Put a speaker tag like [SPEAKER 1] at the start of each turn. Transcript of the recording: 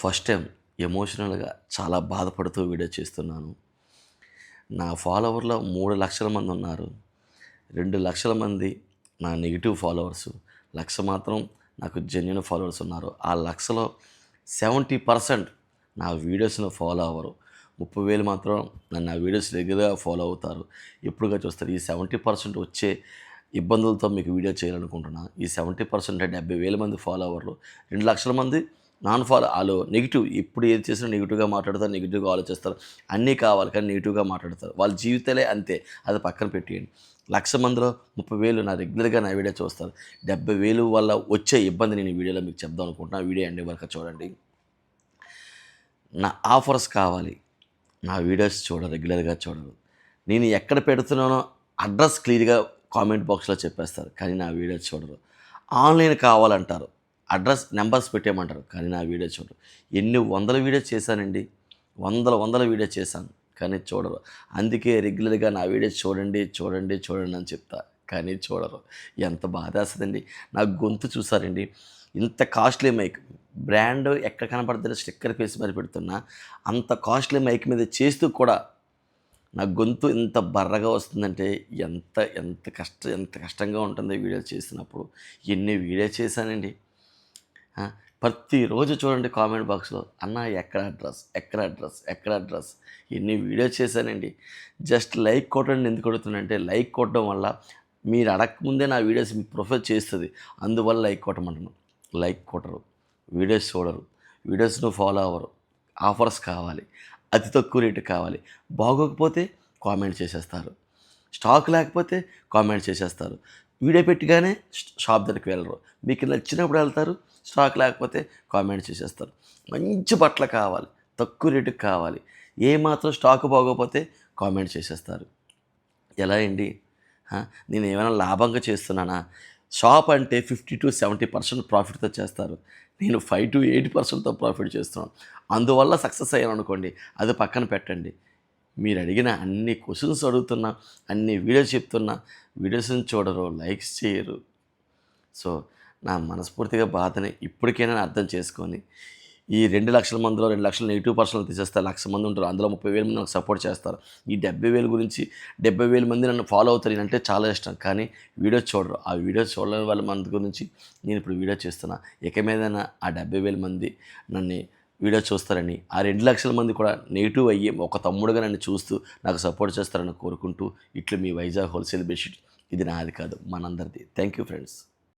[SPEAKER 1] First time ఎమోషనల్‌గా చాలా బాధపడుతూ వీడియో చేస్తున్నాను. నా ఫాలోవర్‌లో 3,00,000 మంది ఉన్నారు. 2,00,000 మంది నా నెగెటివ్ ఫాలోవర్సు. 1,00,000 మాత్రం నాకు జెన్యూన్ ఫాలోవర్స్ ఉన్నారు. ఆ 1,00,000లో 70% నా వీడియోస్‌ని ఫాలో అవ్వరు. 30,000 మాత్రం నన్ను నా వీడియోస్ రెగ్యులర్‌గా ఫాలో అవుతారు. ఎప్పుడుగా చూస్తారు. ఈ 70% వచ్చే ఇబ్బందులతో మీకు వీడియో చేయాలనుకుంటున్నా. ఈ 70% అంటే 70,000 మంది ఫాలోవర్లు, 2,00,000 మంది నాన్ ఫాలో ఆళ్ళు నెగెటివ్. ఎప్పుడు ఏది చేసినా నెగెటివ్‌గా మాట్లాడతారు, నెగెటివ్‌గా ఆలోచిస్తారు. అన్నీ కావాలి కానీ నెగెటివ్‌గా మాట్లాడతారు. వాళ్ళ జీవితాలే అంతే. అది పక్కన పెట్టేయండి. 1,00,000 మందిలో 30,000 నా రెగ్యులర్‌గా నా వీడియో చూస్తారు. 70,000 వల్ల వచ్చే ఇబ్బంది నేను ఈ వీడియోలో మీకు చెప్దాం అనుకుంటున్నా. వీడియో ఎండింగ్ వరకు చూడండి. నా ఆఫర్స్ కావాలి. నా వీడియోస్ రెగ్యులర్‌గా చూడరు. నేను ఎక్కడ పెడుతున్నానో అడ్రస్ క్లియర్‌గా కామెంట్ బాక్స్‌లో చెప్పేస్తారు. కానీ నా వీడియోస్ చూడరు. ఆన్‌లైన్ కావాలంటారు. అడ్రస్ నంబర్స్ పెట్టేయమంటారు. కానీ నా వీడియోస్ చూడరు. ఎన్ని వందల వీడియోస్ చేశానండి. వందల వీడియోస్ చేశాను. కానీ చూడరు. అందుకే రెగ్యులర్‌గా నా వీడియోస్ చూడండి అని చెప్తా. కానీ చూడరు. ఎంత బాధేస్తదండి. నా గొంతు చూసారండి. ఇంత కాస్ట్లీ మైక్ బ్రాండ్ ఎక్కడ కనపడుతుందో స్టిక్కర్ పేసి మరి పెడుతున్నా. అంత కాస్ట్లీ మైక్ మీద చేస్తూ కూడా నా గొంతు ఇంత బర్రగా వస్తుందంటే ఎంత కష్టంగా ఉంటుంది వీడియోలు చేసినప్పుడు. ఎన్ని వీడియోస్ చేశానండి. ఆ! ప్రతిరోజు చూడండి కామెంట్ బాక్స్‌లో అన్న ఎక్కడ అడ్రస్ ఎన్ని వీడియోస్ చేశానండి. జస్ట్ లైక్ కొట్టండి ఎందుకు కొడుతున్నానంటే లైక్ కొట్టడం వల్ల మీరు అడగకముందే నా వీడియోస్ మీకు ప్రొఫైల్ చేస్తది. అందువల్ల లైక్ కొట్టమంటున్నాను. లైక్ కొట్టరు. వీడియోస్ చూడరు. వీడియోస్‌ను ఫాలో అవ్వరు. ఆఫర్స్ కావాలి. అతి తక్కువ రేటుకి కావాలి. బాగోకపోతే కామెంట్ చేసేస్తారు. స్టాక్ లేకపోతే కామెంట్ చేసేస్తారు. వీడియో పెట్టగానే షాప్ దగ్గరికి వెళ్ళరు. మీకు నచ్చినప్పుడు వెళ్తారు. స్టాక్ లేకపోతే కామెంట్ చేసేస్తారు. మంచి బట్టలు కావాలి. తక్కువ రేటుకి కావాలి. ఏమాత్రం స్టాక్ బాగోకపోతే కామెంట్ చేసేస్తారు. ఎలా అండి? నేను ఏమైనా లాభంగా చేస్తున్నానా? షాప్ అంటే 50-70% ప్రాఫిట్‌తో చేస్తారు. నేను 5-8%తో ప్రాఫిట్ చేస్తున్నాను. అందువల్ల సక్సెస్ అయ్యాననుకోండి. అది పక్కన పెట్టండి. మీరు అడిగిన అన్ని క్వెషన్స్ అడుగుతున్నా, అన్ని వీడియోస్ చెప్తున్నా, వీడియోస్‌ని చూడరు, లైక్స్ చేయరు. సో, నా మనస్ఫూర్తిగా బాధని ఇప్పటికైనా అర్థం చేసుకొని, ఈ 2,00,000 మందిలో 2,00,000 నెగెటివ్ పర్సన్‌లు తీసేస్తే 1,00,000 మంది ఉంటారు. అందులో 30,000 మంది నాకు సపోర్ట్ చేస్తారు. ఈ 70,000 గురించి 70,000 మంది నన్ను ఫాలో అవుతారు. నేనంటే చాలా ఇష్టం. కానీ వీడియోస్ చూడరు. ఆ వీడియోస్ చూడలేని వాళ్ళ మంది గురించి నేను ఇప్పుడు వీడియో చేస్తున్నా. ఇక మీదైనా ఆ 70,000 మంది నన్ను వీడియో చూస్తారని, ఆ 2,00,000 మంది కూడా నెగెటివ్ అయ్యి ఒక తమ్ముడుగా నన్ను చూస్తూ నాకు సపోర్ట్ చేస్తారని కోరుకుంటూ, ఇట్లు మీ వైజాగ్ హోల్‌సేల్ బెడ్‌షీట్. ఇది నాది కాదు, మనందరిది. Thank you friends.